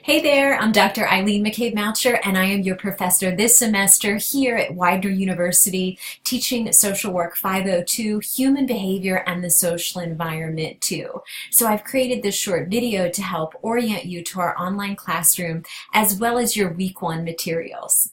Hey there, I'm Dr. Eileen McCabe-Moucher, and I am your professor this semester here at Widener University, teaching Social Work 502, Human Behavior and the Social Environment 2. So I've created this short video to help orient you to our online classroom as well as your week 1 materials.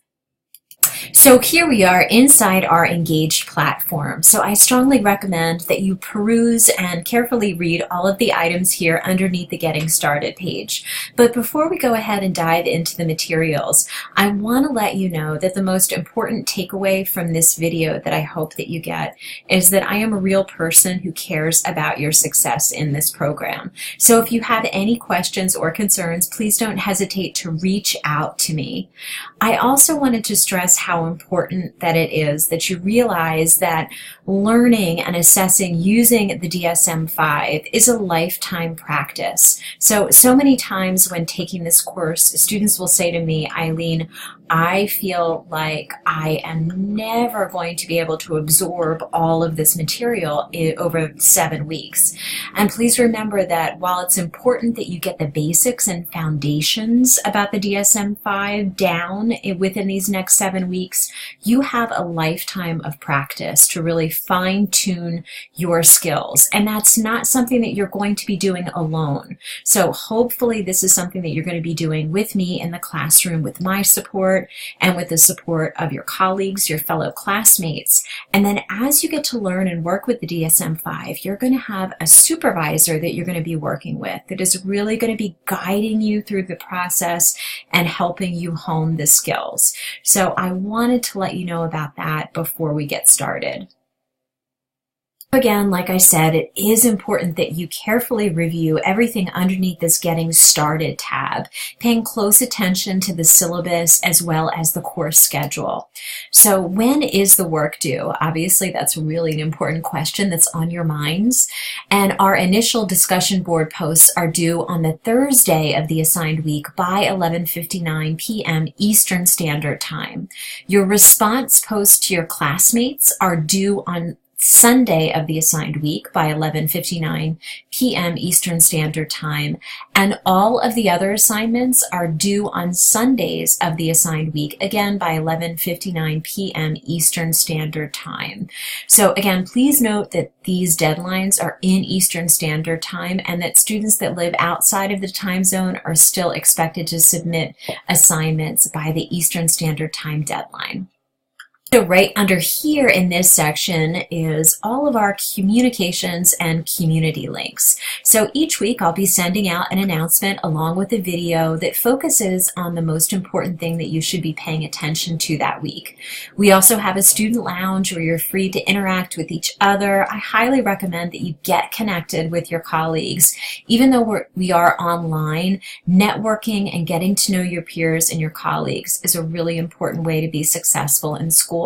So here we are inside our engaged platform. So I strongly recommend that you peruse and carefully read all of the items here underneath the Getting Started page. But before we go ahead and dive into the materials, I want to let you know that the most important takeaway from this video that I hope that you get is that I am a real person who cares about your success in this program. So if you have any questions or concerns, please don't hesitate to reach out to me. I also wanted to stress how important that it is that you realize that learning and assessing using the DSM-5 is a lifetime practice. So many times when taking this course, students will say to me, Eileen, I feel like I am never going to be able to absorb all of this material over 7 weeks. And please remember that while it's important that you get the basics and foundations about the DSM-5 down within these next 7 weeks, you have a lifetime of practice to really fine-tune your skills. And that's not something that you're going to be doing alone. So hopefully this is something that you're going to be doing with me in the classroom with my support and with the support of your colleagues, your fellow classmates. And then as you get to learn and work with the DSM-5, you're going to have a supervisor that you're going to be working with that is really going to be guiding you through the process and helping you hone the skills. So I wanted to let you know about that before we get started. Again, like I said, it is important that you carefully review everything underneath this Getting Started tab, paying close attention to the syllabus as well as the course schedule. So when is the work due? Obviously, that's really an important question that's on your minds. And our initial discussion board posts are due on the Thursday of the assigned week by 11:59 p.m. Eastern Standard Time. Your response posts to your classmates are due on Sunday of the assigned week by 11:59 p.m. Eastern Standard Time, and all of the other assignments are due on Sundays of the assigned week, again by 11:59 p.m. Eastern Standard Time. So again, please note that these deadlines are in Eastern Standard Time and that students that live outside of the time zone are still expected to submit assignments by the Eastern Standard Time deadline. So right under here in this section is all of our communications and community links. So each week I'll be sending out an announcement along with a video that focuses on the most important thing that you should be paying attention to that week. We also have a student lounge where you're free to interact with each other. I highly recommend that you get connected with your colleagues. Even though we are online, networking and getting to know your peers and your colleagues is a really important way to be successful in school.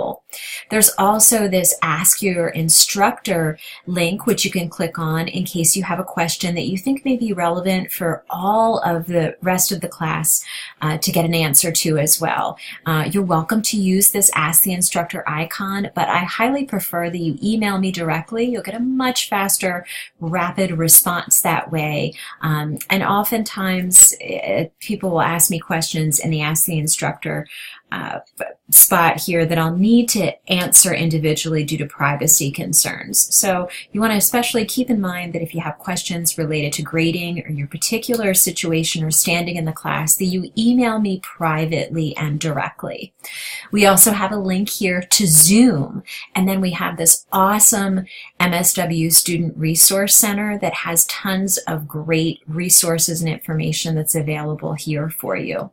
There's also this Ask Your Instructor link, which you can click on in case you have a question that you think may be relevant for all of the rest of the class to get an answer to as well. You're welcome to use this Ask the Instructor icon, but I highly prefer that you email me directly. You'll get a much faster, rapid response that way. And oftentimes people will ask me questions in the Ask the Instructor spot here that I'll need to answer individually due to privacy concerns. So you want to especially keep in mind that if you have questions related to grading or your particular situation or standing in the class, that you email me privately and directly. We also have a link here to Zoom, and then we have this awesome MSW Student Resource Center that has tons of great resources and information that's available here for you.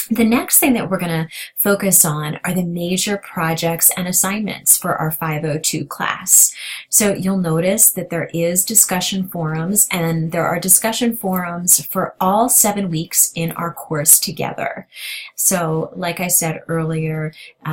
The next thing that we're going to focus on are the major projects and assignments for our 502 class. So you'll notice that there is discussion forums, and there are discussion forums for all 7 weeks in our course together. So like I said earlier,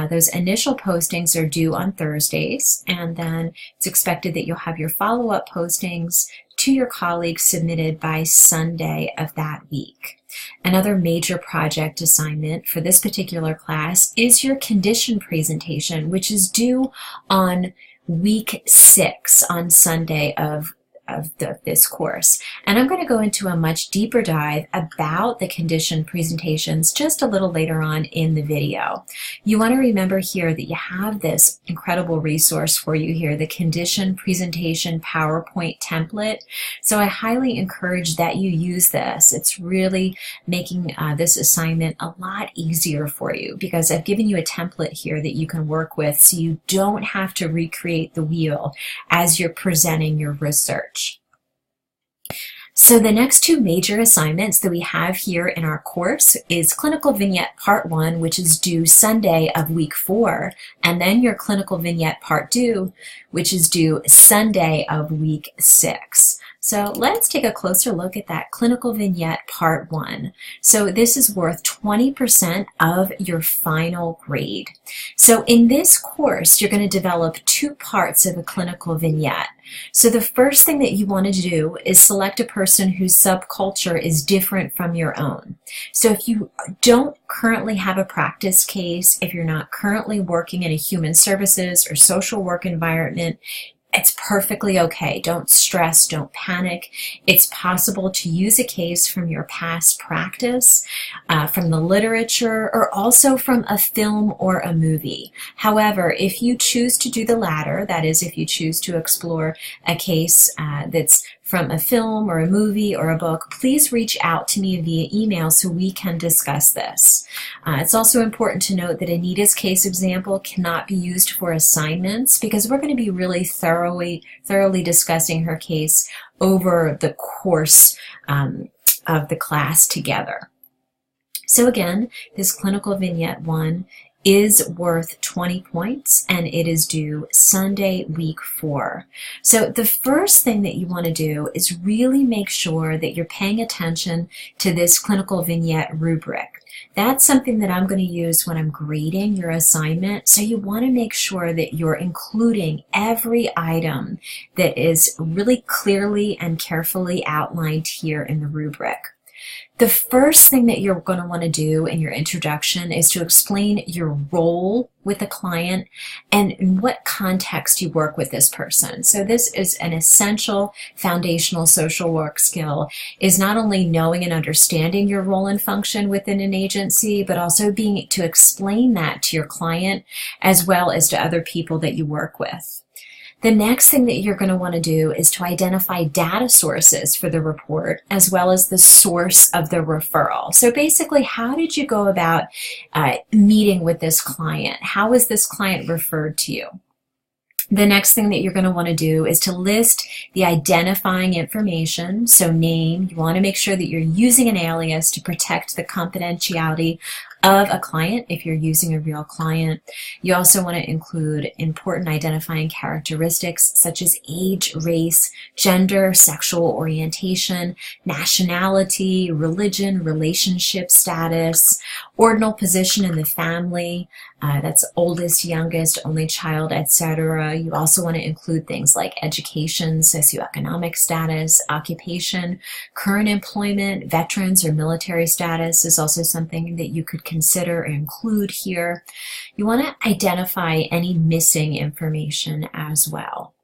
those initial postings are due on Thursdays, and then it's expected that you'll have your follow-up postings to your colleagues submitted by Sunday of that week. Another major project assignment for this particular class is your condition presentation, which is due on week 6 on Sunday of of this course. And I'm going to go into a much deeper dive about the condition presentations just a little later on in the video. You want to remember here that you have this incredible resource for you here, the condition presentation PowerPoint template. So I highly encourage that you use this. It's really making this assignment a lot easier for you because I've given you a template here that you can work with so you don't have to recreate the wheel as you're presenting your research. So the next two major assignments that we have here in our course is Clinical Vignette Part 1, which is due Sunday of week 4, and then your Clinical Vignette Part 2, which is due Sunday of week 6. So let's take a closer look at that Clinical Vignette Part 1. So this is worth 20% of your final grade. So in this course, you're going to develop two parts of a clinical vignette. So the first thing that you want to do is select a person whose subculture is different from your own. So if you don't currently have a practice case, if you're not currently working in a human services or social work environment, it's perfectly okay. Don't stress, don't panic. It's possible to use a case from your past practice, from the literature, or also from a film or a movie. However, if you choose to do the latter, that is, if you choose to explore a case that's from a film or a movie or a book, please reach out to me via email so we can discuss this. It's also important to note that Anita's case example cannot be used for assignments because we're going to be really thoroughly discussing her case over the course of the class together. So again, this Clinical Vignette 1 is worth 20 points and it is due Sunday week 4. So the first thing that you want to do is really make sure that you're paying attention to this clinical vignette rubric. That's something that I'm going to use when I'm grading your assignment. So you want to make sure that you're including every item that is really clearly and carefully outlined here in the rubric. The first thing that you're going to want to do in your introduction is to explain your role with the client and in what context you work with this person. So this is an essential foundational social work skill, is not only knowing and understanding your role and function within an agency, but also being to explain that to your client as well as to other people that you work with. The next thing that you're going to want to do is to identify data sources for the report as well as the source of the referral. So basically, how did you go about meeting with this client? How was this client referred to you? The next thing that you're going to want to do is to list the identifying information. So name, you want to make sure that you're using an alias to protect the confidentiality of a client if you're using a real client. You also want to include important identifying characteristics such as age, race, gender, sexual orientation, nationality, religion, relationship status, ordinal position in the family, that's oldest, youngest, only child, etc. You also want to include things like education, socioeconomic status, occupation, current employment, veterans or military status is also something that you could consider or include here. You want to identify any missing information as well.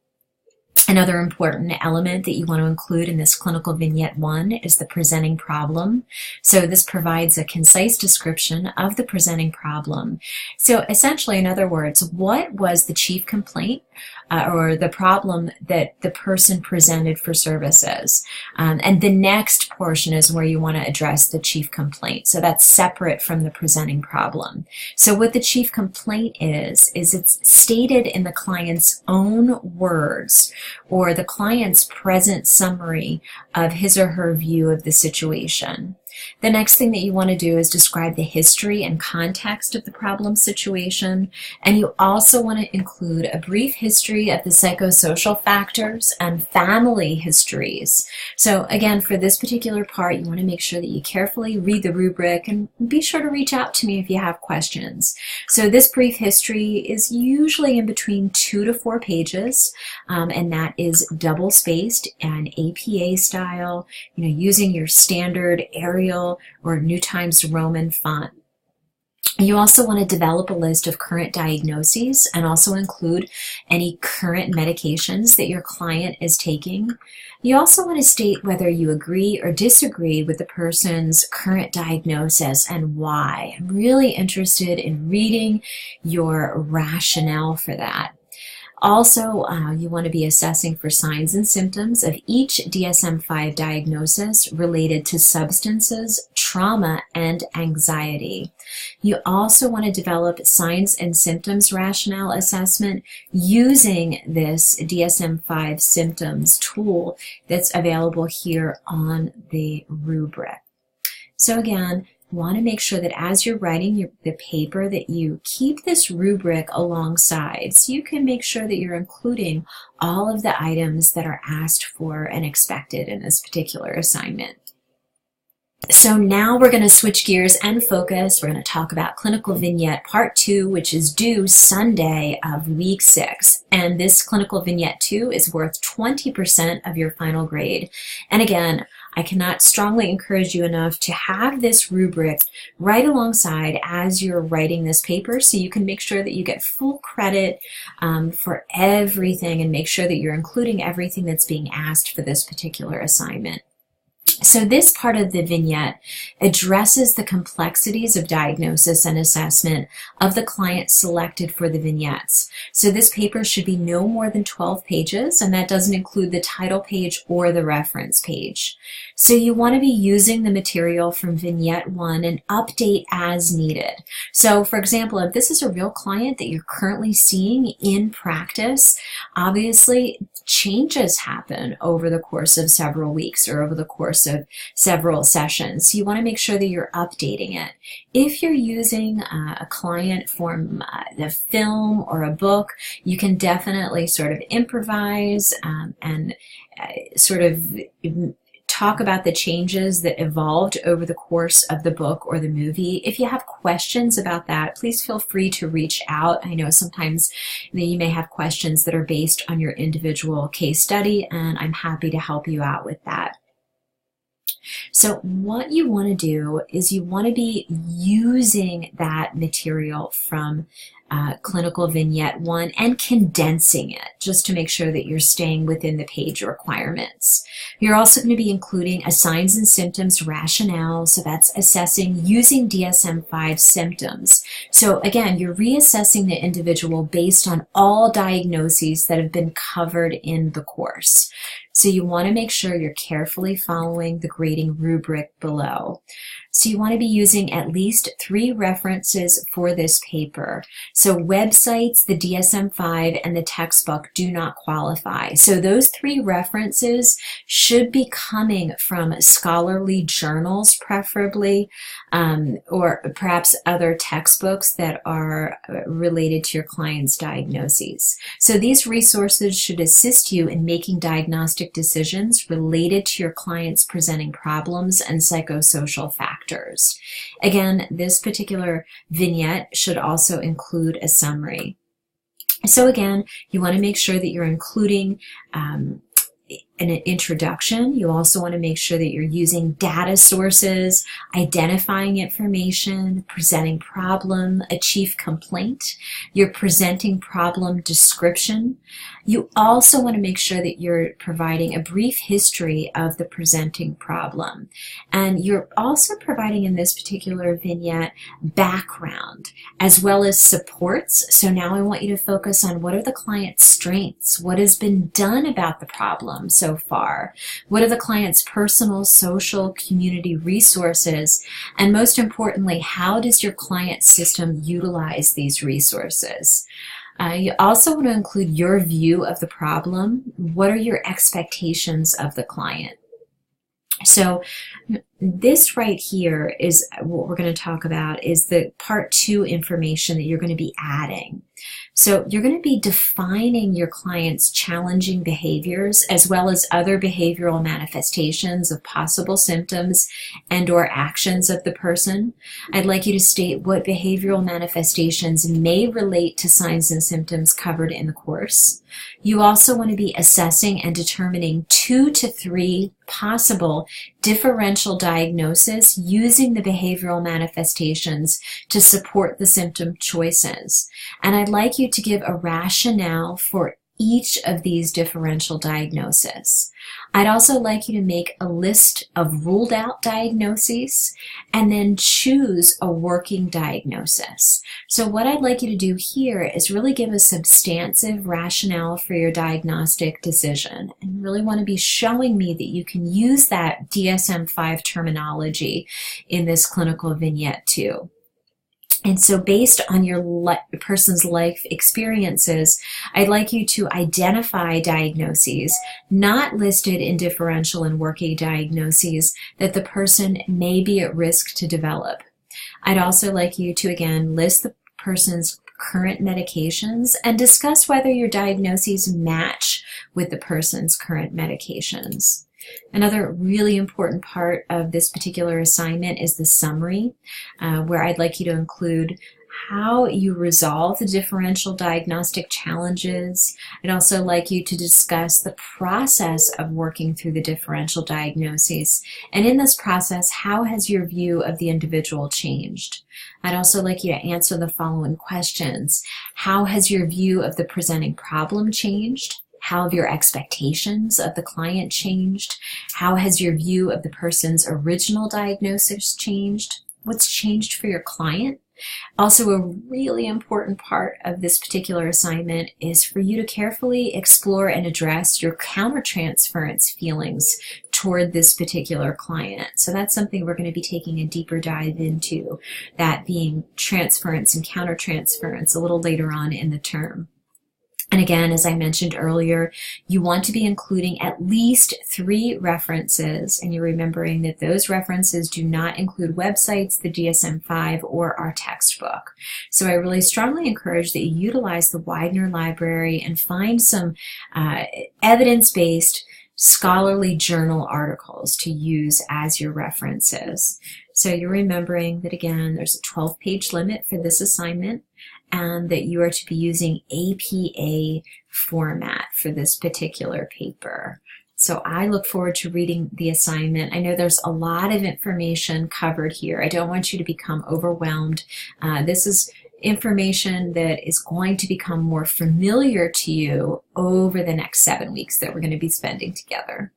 Another important element that you want to include in this Clinical Vignette 1 is the presenting problem. So this provides a concise description of the presenting problem. So essentially, in other words, what was the chief complaint or the problem that the person presented for services? And the next portion is where you want to address the chief complaint. So that's separate from the presenting problem. So what the chief complaint is it's stated in the client's own words or the client's present summary of his or her view of the situation. The next thing that you want to do is describe the history and context of the problem situation, and you also want to include a brief history of the psychosocial factors and family histories. So again, for this particular part, you want to make sure that you carefully read the rubric and be sure to reach out to me if you have questions. So this brief history is usually in between 2 to 4 pages, and that is double-spaced and APA style, using your standard Arial or New Times Roman font. You also want to develop a list of current diagnoses and also include any current medications that your client is taking. You also want to state whether you agree or disagree with the person's current diagnosis and why. I'm really interested in reading your rationale for that. Also, you want to be assessing for signs and symptoms of each DSM-5 diagnosis related to substances, trauma, and anxiety. You also want to develop signs and symptoms rationale assessment using this DSM-5 symptoms tool that's available here on the rubric. So again, want to make sure that as you're writing the paper that you keep this rubric alongside so you can make sure that you're including all of the items that are asked for and expected in this particular assignment. So now we're going to switch gears and focus. We're going to talk about Clinical Vignette Part 2, which is due Sunday of Week 6. And this Clinical Vignette 2 is worth 20% of your final grade. And again, I cannot strongly encourage you enough to have this rubric right alongside as you're writing this paper so you can make sure that you get full credit for everything and make sure that you're including everything that's being asked for this particular assignment. So this part of the vignette addresses the complexities of diagnosis and assessment of the client selected for the vignettes. So this paper should be no more than 12 pages, and that doesn't include the title page or the reference page. So you want to be using the material from Vignette 1 and update as needed. So for example, if this is a real client that you're currently seeing in practice, obviously changes happen over the course of several weeks or over the course of several sessions. So you want to make sure that you're updating it. If you're using a client from the film or a book, you can definitely sort of improvise and sort of talk about the changes that evolved over the course of the book or the movie. If you have questions about that, please feel free to reach out. I know sometimes you may have questions that are based on your individual case study, and I'm happy to help you out with that. So what you want to do is you want to be using that material from Clinical Vignette 1 and condensing it just to make sure that you're staying within the page requirements. You're also going to be including a signs and symptoms rationale, so that's assessing using DSM-5 symptoms. So again, you're reassessing the individual based on all diagnoses that have been covered in the course. So you want to make sure you're carefully following the grading rubric below. So you want to be using at least 3 references for this paper. So websites, the DSM-5, and the textbook do not qualify. So those 3 references should be coming from scholarly journals, preferably, or perhaps other textbooks that are related to your client's diagnoses. So these resources should assist you in making diagnostic decisions related to your client's presenting problems and psychosocial factors. Again, this particular vignette should also include a summary. So again, you want to make sure that you're including an introduction. You also want to make sure that you're using data sources, identifying information, presenting problem, a chief complaint. You're presenting problem description. You also want to make sure that you're providing a brief history of the presenting problem. And you're also providing in this particular vignette background as well as supports. So now I want you to focus on what are the client's strengths, what has been done about the problem so far, what are the client's personal, social, community resources, and most importantly, how does your client system utilize these resources? You also want to include your view of the problem. What are your expectations of the client? So this right here is what we're going to talk about is the part 2 information that you're going to be adding. So you're going to be defining your client's challenging behaviors as well as other behavioral manifestations of possible symptoms and or actions of the person. I'd like you to state what behavioral manifestations may relate to signs and symptoms covered in the course. You also want to be assessing and determining 2 to 3 possible differential diagnosis using the behavioral manifestations to support the symptom choices. And I'd like you to give a rationale for each of these differential diagnoses. I'd also like you to make a list of ruled out diagnoses and then choose a working diagnosis. So what I'd like you to do here is really give a substantive rationale for your diagnostic decision and really want to be showing me that you can use that DSM-5 terminology in this clinical vignette too. And so based on your person's life experiences, I'd like you to identify diagnoses not listed in differential and working diagnoses that the person may be at risk to develop. I'd also like you to, again, list the person's current medications and discuss whether your diagnoses match with the person's current medications. Another really important part of this particular assignment is the summary, where I'd like you to include how you resolve the differential diagnostic challenges. I'd also like you to discuss the process of working through the differential diagnoses. And in this process, how has your view of the individual changed? I'd also like you to answer the following questions. How has your view of the presenting problem changed? How have your expectations of the client changed? How has your view of the person's original diagnosis changed? What's changed for your client? Also, a really important part of this particular assignment is for you to carefully explore and address your countertransference feelings toward this particular client. So that's something we're going to be taking a deeper dive into, that being transference and countertransference a little later on in the term. And again, as I mentioned earlier, you want to be including at least 3 references, and you're remembering that those references do not include websites, the DSM-5, or our textbook. So I really strongly encourage that you utilize the Widener Library and find some evidence-based scholarly journal articles to use as your references. So you're remembering that, again, there's a 12-page limit for this assignment, and that you are to be using APA format for this particular paper. So I look forward to reading the assignment. I know there's a lot of information covered here. I don't want you to become overwhelmed. This is information that is going to become more familiar to you over the next 7 weeks that we're going to be spending together.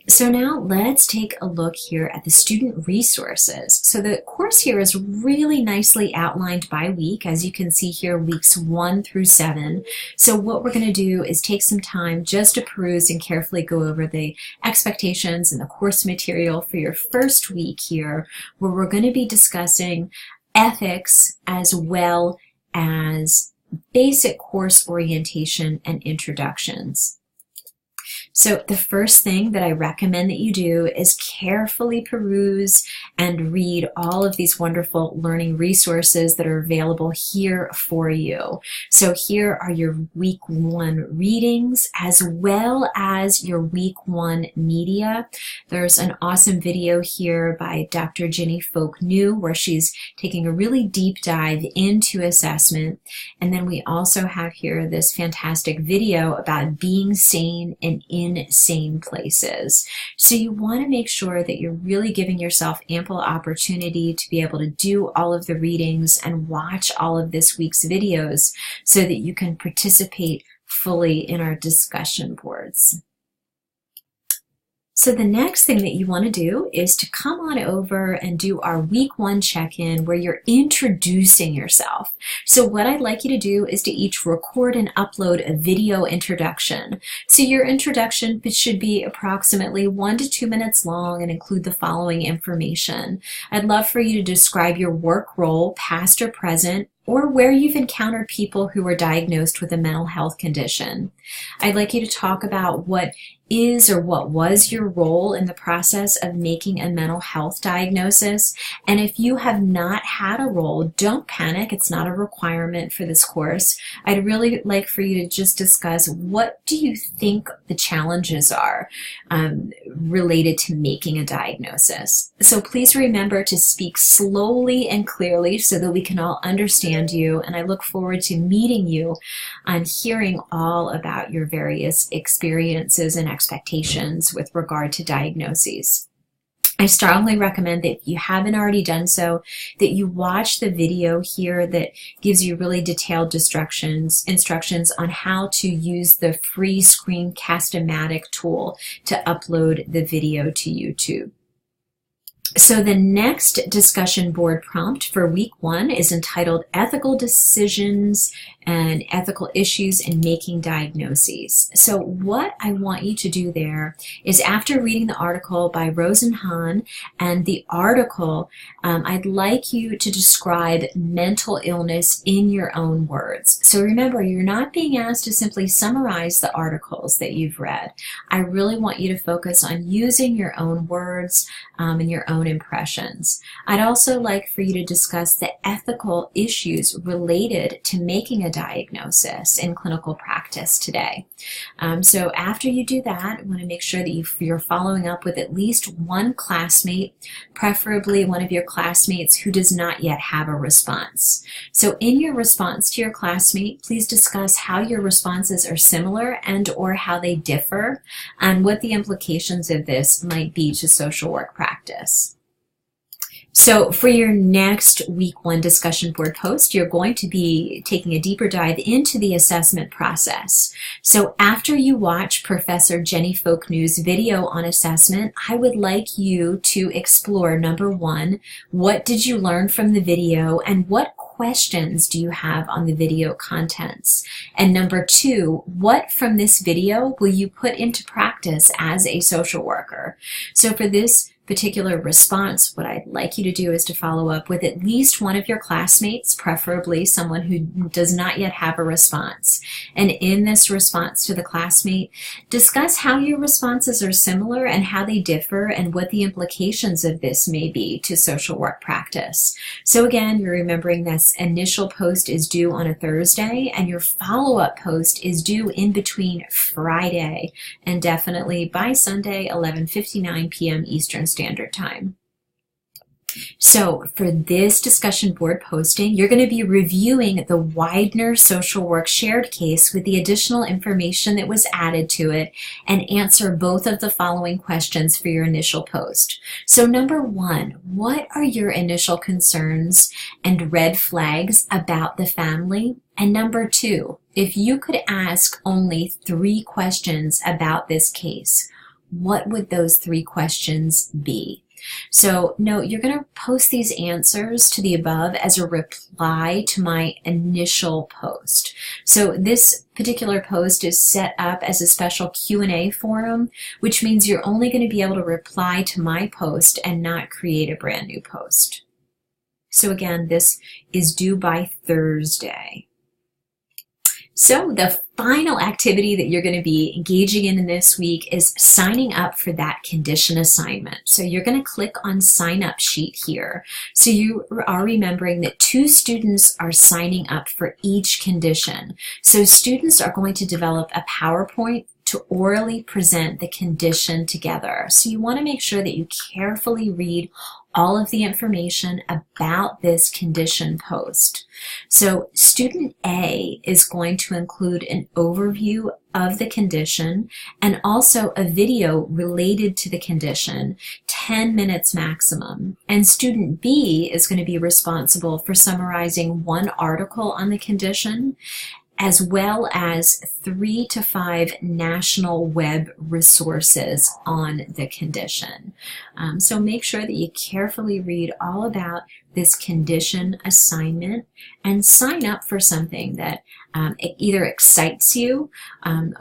So now let's take a look here at the student resources. So the course here is really nicely outlined by week, as you can see here, weeks 1 through 7. So what we're going to do is take some time just to peruse and carefully go over the expectations and the course material for your first week here, where we're going to be discussing ethics as well as basic course orientation and introductions. So the first thing that I recommend that you do is carefully peruse and read all of these wonderful learning resources that are available here for you. So here are your week 1 readings as well as your week 1 media. There's an awesome video here by Dr. Ginny Folk-New where she's taking a really deep dive into assessment. And then we also have here this fantastic video about being sane and insane places. So you want to make sure that you're really giving yourself ample opportunity to be able to do all of the readings and watch all of this week's videos so that you can participate fully in our discussion boards. So the next thing that you want to do is to come on over and do our week 1 check-in where you're introducing yourself. So what I'd like you to do is to each record and upload a video introduction. So your introduction should be approximately 1 to 2 minutes long and include the following information. I'd love for you to describe your work role, past or present, or where you've encountered people who were diagnosed with a mental health condition. I'd like you to talk about what is or what was your role in the process of making a mental health diagnosis. And if you have not had a role, don't panic. It's not a requirement for this course. I'd really like for you to just discuss what do you think the challenges are related to making a diagnosis. So please remember to speak slowly and clearly so that we can all understand understand you, and I look forward to meeting you and hearing all about your various experiences and expectations with regard to diagnoses. I strongly recommend that if you haven't already done so, that you watch the video here that gives you really detailed instructions on how to use the free Screencast-O-Matic tool to upload the video to YouTube. So the next discussion board prompt for week 1 is entitled Ethical Decisions and Ethical Issues in Making Diagnoses. So what I want you to do there is, after reading the article by Rosenhan and the article, I'd like you to describe mental illness in your own words. So remember, you're not being asked to simply summarize the articles that you've read. I really want you to focus on using your own words and your own impressions. I'd also like for you to discuss the ethical issues related to making a diagnosis in clinical practice today. So after you do that, I want to make sure that you're following up with at least one classmate, preferably one of your classmates who does not yet have a response. So in your response to your classmate, please discuss how your responses are similar and or how they differ, and what the implications of this might be to social work practice. So for your next week 1 discussion board post, you're going to be taking a deeper dive into the assessment process. So after you watch Professor Jenny Folknew's video on assessment, I would like you to explore, number 1, what did you learn from the video, and what questions do you have on the video contents? And number 2, what from this video will you put into practice as a social worker? So for this particular response, what I'd like you to do is to follow up with at least one of your classmates, preferably someone who does not yet have a response. And in this response to the classmate, discuss how your responses are similar and how they differ, and what the implications of this may be to social work practice. So again, you're remembering this initial post is due on a Thursday, and your follow-up post is due in between Friday and definitely by Sunday, 11:59 p.m. Eastern Standard Time. So for this discussion board posting, you're going to be reviewing the Widener social work shared case with the additional information that was added to it, and answer both of the following questions for your initial post. So number 1, what are your initial concerns and red flags about the family? And number 2, if you could ask only 3 questions about this case, what would those 3 questions be? So note, you're going to post these answers to the above as a reply to my initial post. So this particular post is set up as a special Q&A forum, which means you're only going to be able to reply to my post and not create a brand new post. So again, this is due by Thursday. So the final activity that you're going to be engaging in this week is signing up for that condition assignment. So you're going to click on Sign Up Sheet here. So you are remembering that 2 students are signing up for each condition. So students are going to develop a PowerPoint to orally present the condition together. So you want to make sure that you carefully read all of the information about this condition post. So student A is going to include an overview of the condition and also a video related to the condition, 10 minutes maximum. And student B is going to be responsible for summarizing 1 article on the condition, as well as 3 to 5 national web resources on the condition. So make sure that you carefully read all about this condition assignment and sign up for something that it either excites you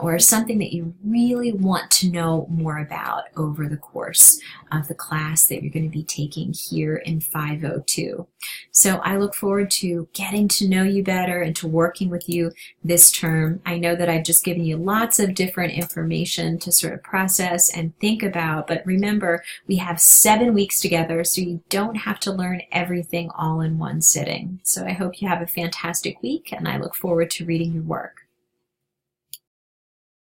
or something that you really want to know more about over the course of the class that you're going to be taking here in 502. So I look forward to getting to know you better and to working with you this term. I know that I've just given you lots of different information to sort of process and think about, but remember, we have 7 weeks together, so you don't have to learn everything all in one sitting. So I hope you have a fantastic week, and I look forward to reading your work.